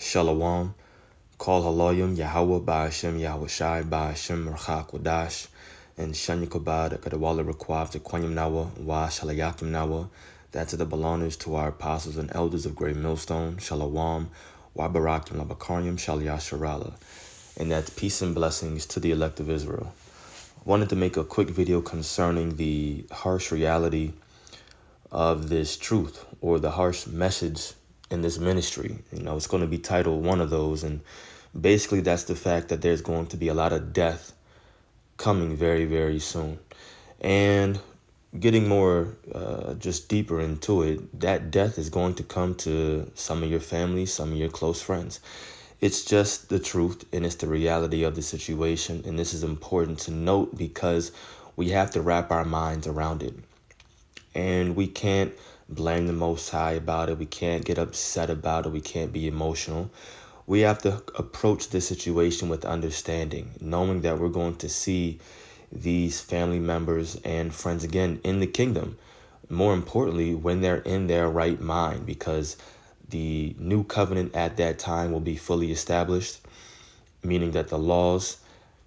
Shalom. Kol Haloyim Yahweh Ba'ashem Yahweh Shai Ba'ashem Merchak Wadash and Shanyakabad Kadawala Requab to Kwanyam Nawa Wa Shalayakim Nawa. That's the belongers to our apostles and elders of Great Millstone, Shalom, Wa Barakim Labakaryam Shalyasharala. And that's peace and blessings to the elect of Israel. Wanted to make a quick video concerning the harsh reality of this truth or the harsh message in this ministry. It's going to be titled one of those, and basically that's the fact that there's going to be a lot of death coming very, very soon. And getting more just deeper into it, that death is going to come to some of your family, some of your close friends. It's just the truth, and it's the reality of the situation. And this is important to note because we have to wrap our minds around it. And we can't blame the Most High about it. We can't get upset about it. We can't be emotional. We have to approach this situation with understanding, knowing that we're going to see these family members and friends again in the kingdom. More importantly, when they're in their right mind, because the new covenant at that time will be fully established, meaning that the laws,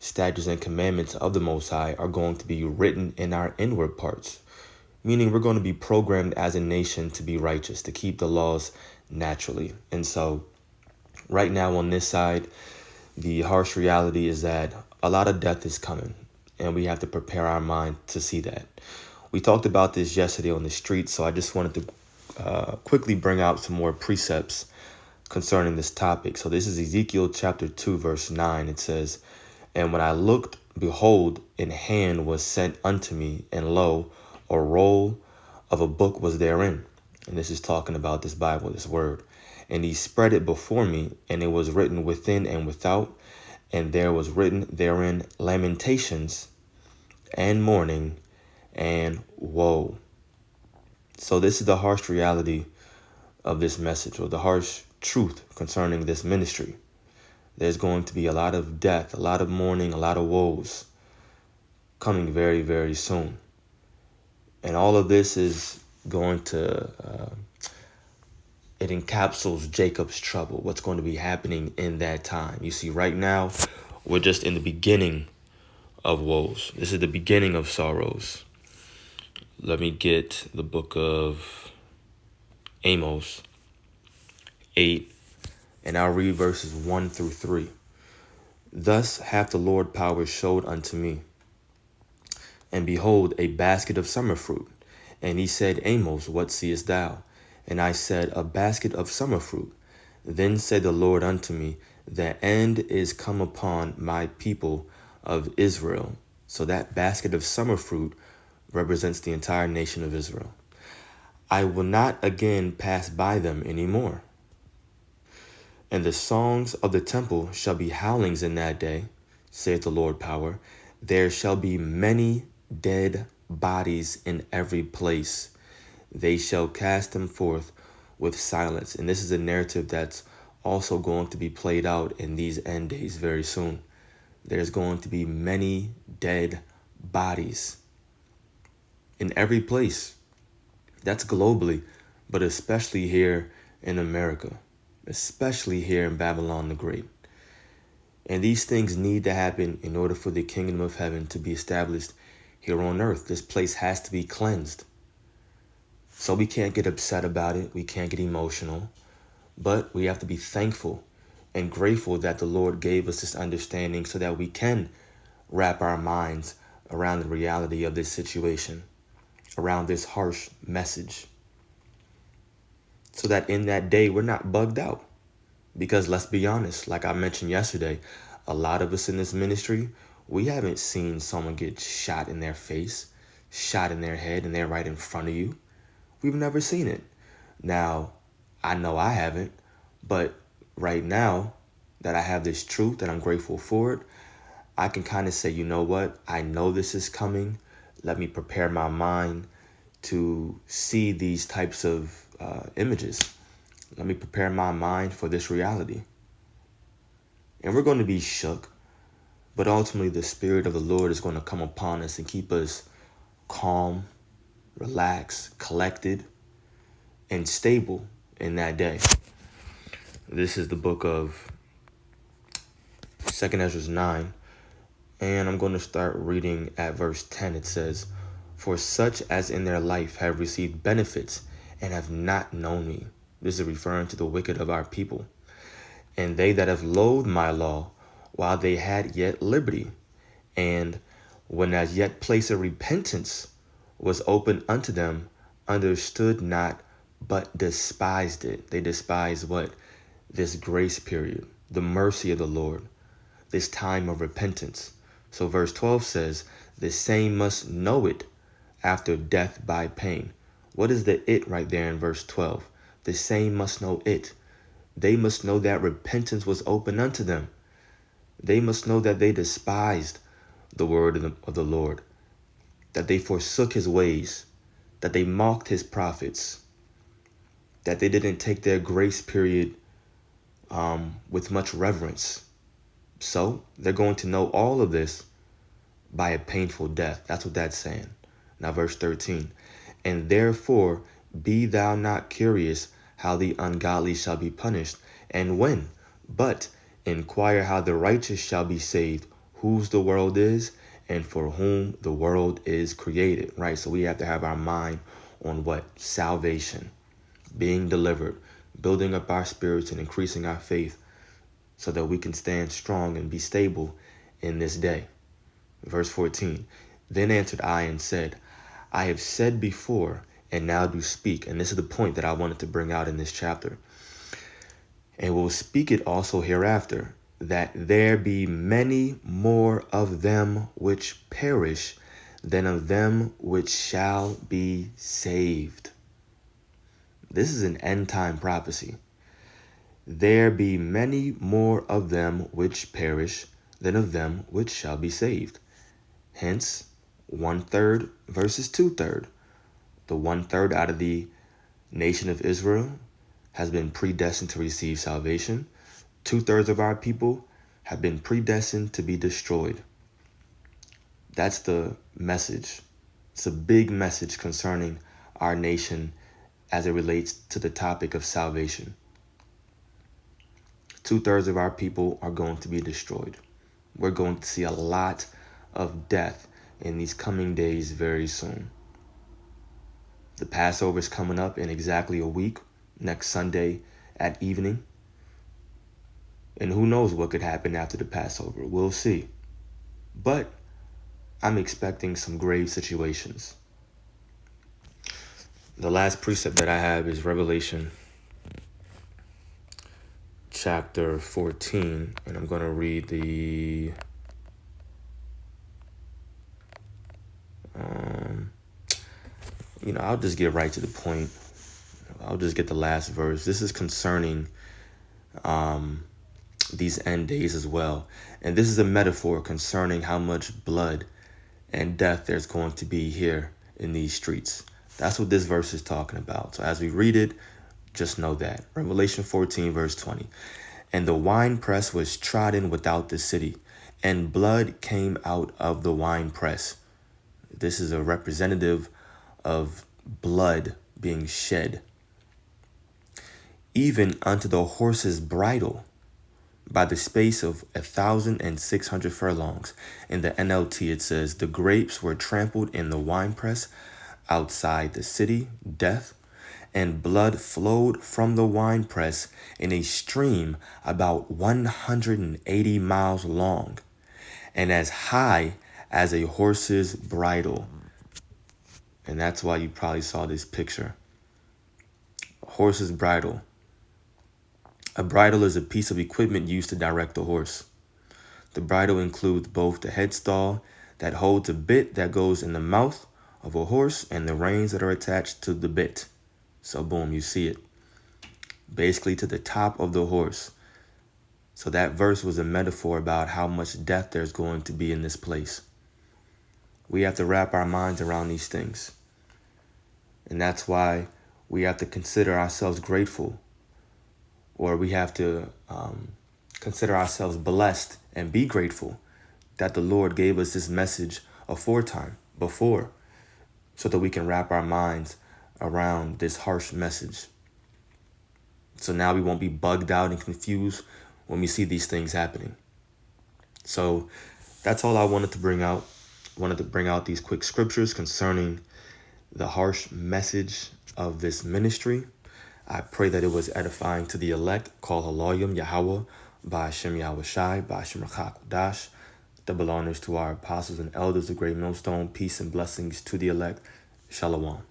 statutes, and commandments of the Most High are going to be written in our inward parts. Meaning we're going to be programmed as a nation to be righteous, to keep the laws naturally. And so right now on this side, the harsh reality is that a lot of death is coming, and we have to prepare our mind to see that. We talked about this yesterday on the street, so I just wanted to quickly bring out some more precepts concerning this topic. So this is Ezekiel chapter 2, verse 9. It says, "And when I looked, behold, an hand was sent unto me, and lo, a roll of a book was therein." And this is talking about this Bible, this word. "And he spread it before me, and it was written within and without, and there was written therein lamentations and mourning and woe." So this is the harsh reality of this message, or the harsh truth concerning this ministry. There's going to be a lot of death, a lot of mourning, a lot of woes coming very, very soon. And all of this is going to, it encapsulates Jacob's trouble, what's going to be happening in that time. You see, right now, we're just in the beginning of woes. This is the beginning of sorrows. Let me get the book of Amos 8, and I'll read verses 1 through 3. "Thus hath the Lord power showed unto me, and behold, a basket of summer fruit. And he said, Amos, what seest thou? And I said, a basket of summer fruit. Then said the Lord unto me, the end is come upon my people of Israel." So that basket of summer fruit represents the entire nation of Israel. "I will not again pass by them any more. And the songs of the temple shall be howlings in that day, saith the Lord power. There shall be many dead bodies in every place. They shall cast them forth with silence." And this is a narrative that's also going to be played out in these end days very soon. There's going to be many dead bodies in every place. That's globally, but especially here in America, especially here in Babylon the Great. And these things need to happen in order for the kingdom of heaven to be established here on earth. This place has to be cleansed. So we can't get upset about it. We can't get emotional. But we have to be thankful and grateful that the Lord gave us this understanding so that we can wrap our minds around the reality of this situation, around this harsh message, so that in that day we're not bugged out. Because let's be honest, like I mentioned yesterday, a lot of us in this ministry, we haven't seen someone get shot in their face, shot in their head, and they're right in front of you. We've never seen it. Now, I know I haven't, but right now that I have this truth and I'm grateful for it, I can kind of say, you know what? I know this is coming. Let me prepare my mind to see these types of images. Let me prepare my mind for this reality. And we're going to be shook, but ultimately the Spirit of the Lord is going to come upon us and keep us calm, relaxed, collected, and stable in that day. This is the book of 2nd Ezra 9, and I'm going to start reading at verse 10. It says, "For such as in their life have received benefits and have not known me." This is referring to the wicked of our people. "And they that have loathed my law while they had yet liberty, and when as yet place of repentance was opened unto them, understood not, but despised it." They despised what? This grace period, the mercy of the Lord, this time of repentance. So verse 12 says, "The same must know it after death by pain." What is the it right there in verse 12? The same must know it. They must know that repentance was open unto them. They must know that they despised the word of the Lord, that they forsook his ways, that they mocked his prophets, that they didn't take their grace period with much reverence. So they're going to know all of this by a painful death. That's what that's saying. Now verse 13, "And therefore be thou not curious how the ungodly shall be punished, and when, but inquire how the righteous shall be saved, whose the world is, and for whom the world is created." Right? So we have to have our mind on what? Salvation, being delivered, building up our spirits and increasing our faith so that we can stand strong and be stable in this day. Verse 14, "Then answered I and said, I have said before, and now do speak." And this is the point that I wanted to bring out in this chapter. "And will speak it also hereafter, that there be many more of them which perish than of them which shall be saved." This is an end time prophecy. "There be many more of them which perish than of them which shall be saved." Hence, 1/3 versus 2/3. The 1/3 out of the nation of Israel has been predestined to receive salvation. 2/3 of our people have been predestined to be destroyed. That's the message. It's a big message concerning our nation as it relates to the topic of salvation. 2/3 of our people are going to be destroyed. We're going to see a lot of death in these coming days very soon. The Passover is coming up in exactly a week, next Sunday at evening. And who knows what could happen after the Passover? We'll see. But I'm expecting some grave situations. The last precept that I have is Revelation chapter 14, and I'm going to read the I'll just get right to the point. I'll just get the last verse. This is concerning these end days as well. And this is a metaphor concerning how much blood and death there's going to be here in these streets. That's what this verse is talking about. So as we read it, just know that. Revelation 14, verse 20. "And the winepress was trodden without the city, and blood came out of the winepress." This is a representative of blood being shed. "Even unto the horse's bridle, by the space of 1,600 furlongs." In the NLT, it says, "The grapes were trampled in the winepress outside the city, death, and blood flowed from the winepress in a stream about 180 miles long, and as high as a horse's bridle." And that's why you probably saw this picture. A horse's bridle. A bridle is a piece of equipment used to direct a horse. The bridle includes both the headstall that holds a bit that goes in the mouth of a horse and the reins that are attached to the bit. So boom, you see it. Basically to the top of the horse. So that verse was a metaphor about how much death there's going to be in this place. We have to wrap our minds around these things. And that's why we have to consider ourselves grateful, or we have to consider ourselves blessed and be grateful that the Lord gave us this message aforetime, before, so that we can wrap our minds around this harsh message. So now we won't be bugged out and confused when we see these things happening. So that's all I wanted to bring out. Wanted to bring out these quick scriptures concerning the harsh message of this ministry. I pray that it was edifying to the elect. Call Halayim Yahweh, Ba'ashem Yahweh Shai, Ba'ashem Rachak Double honors to our apostles and elders of Great Millstone. Peace and blessings to the elect. Shalom.